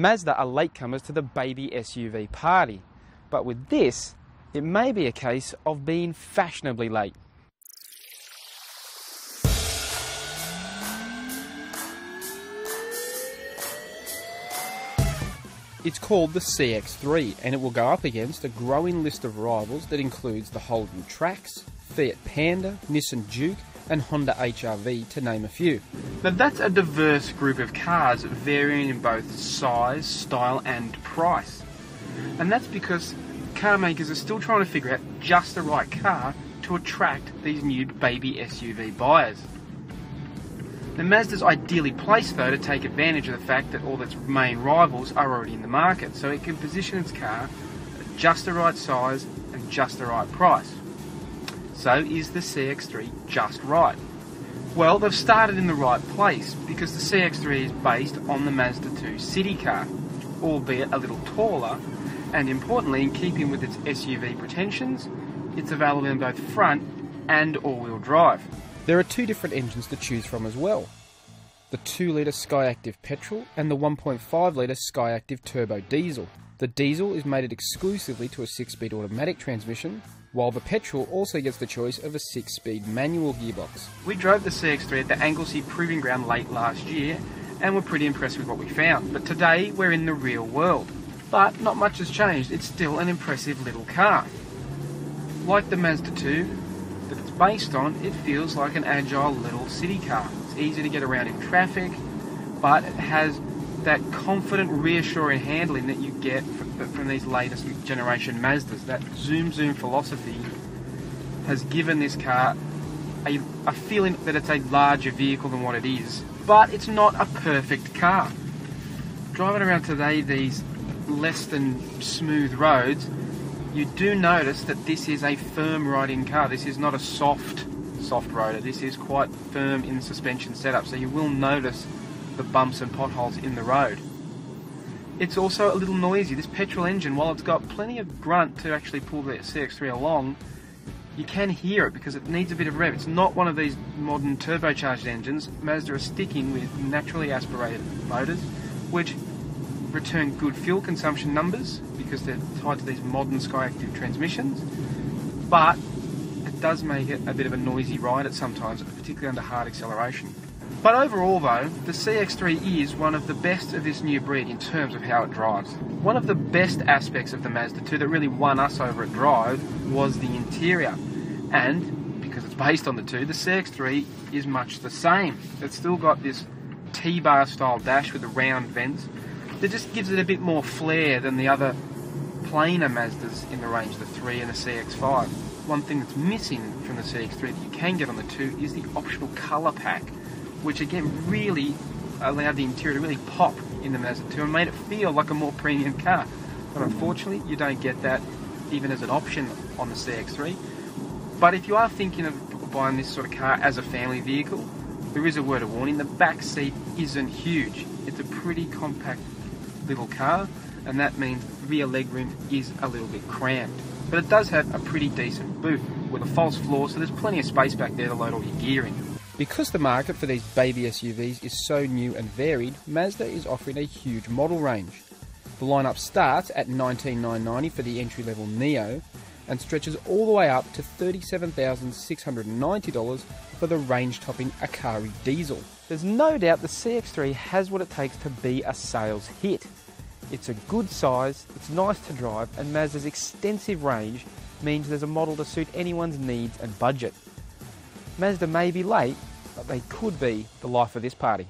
Mazda are latecomers to the baby SUV party, but with this, it may be a case of being fashionably late. It's called the CX-3 and it will go up against a growing list of rivals that includes the Holden Trax, Fiat Panda, Nissan Juke and Honda HR-V, to name a few. Now that's a diverse group of cars varying in both size, style and price. And that's because car makers are still trying to figure out just the right car to attract these new baby SUV buyers. Now Mazda's ideally placed though to take advantage of the fact that all its main rivals are already in the market, so it can position its car at just the right size and just the right price. So is the CX-3 just right? Well, they've started in the right place because the CX-3 is based on the Mazda 2 city car, albeit a little taller, and importantly, in keeping with its SUV pretensions, it's available in both front and all-wheel drive. There are two different engines to choose from as well. The 2-litre Skyactiv petrol and the 1.5-litre Skyactiv turbo diesel. The diesel is mated exclusively to a 6-speed automatic transmission, while the petrol also gets the choice of a 6-speed manual gearbox. We drove the CX-3 at the Anglesey Proving Ground late last year and were pretty impressed with what we found. But today we're in the real world. But not much has changed, it's still an impressive little car. Like the Mazda 2 that it's based on, it feels like an agile little city car. It's easy to get around in traffic, but it has that confident, reassuring handling that you get from these latest generation Mazdas. That zoom philosophy has given this car a feeling that it's a larger vehicle than what it is, but it's not a perfect car. Driving around today these less than smooth roads, you do notice that this is a firm riding car. This is not a soft roader. This is quite firm in the suspension setup, so you will notice the bumps and potholes in the road. It's also a little noisy. This petrol engine, while it's got plenty of grunt to actually pull the CX-3 along, you can hear it because it needs a bit of rev. It's not one of these modern turbocharged engines. Mazda are sticking with naturally aspirated motors, which return good fuel consumption numbers because they're tied to these modern Skyactiv transmissions, but it does make it a bit of a noisy ride at sometimes, particularly under hard acceleration. But overall though, the CX-3 is one of the best of this new breed in terms of how it drives. One of the best aspects of the Mazda 2 that really won us over at Drive was the interior. And because it's based on the 2, the CX-3 is much the same. It's still got this T-bar style dash with the round vents that just gives it a bit more flair than the other plainer Mazdas in the range, the 3 and the CX-5. One thing that's missing from the CX-3 that you can get on the 2 is the optional colour pack, which again really allowed the interior to really pop in the Mazda 2 and made it feel like a more premium car. But unfortunately, you don't get that even as an option on the CX-3. But if you are thinking of buying this sort of car as a family vehicle, there is a word of warning: the back seat isn't huge. It's a pretty compact little car, and that means rear legroom is a little bit cramped. But it does have a pretty decent boot with a false floor, so there's plenty of space back there to load all your gear in. Because the market for these baby SUVs is so new and varied, Mazda is offering a huge model range. The lineup starts at $19,990 for the entry-level Neo and stretches all the way up to $37,690 for the range-topping Akari diesel. There's no doubt the CX-3 has what it takes to be a sales hit. It's a good size, it's nice to drive, and Mazda's extensive range means there's a model to suit anyone's needs and budget. Mazda may be late, but they could be the life of this party.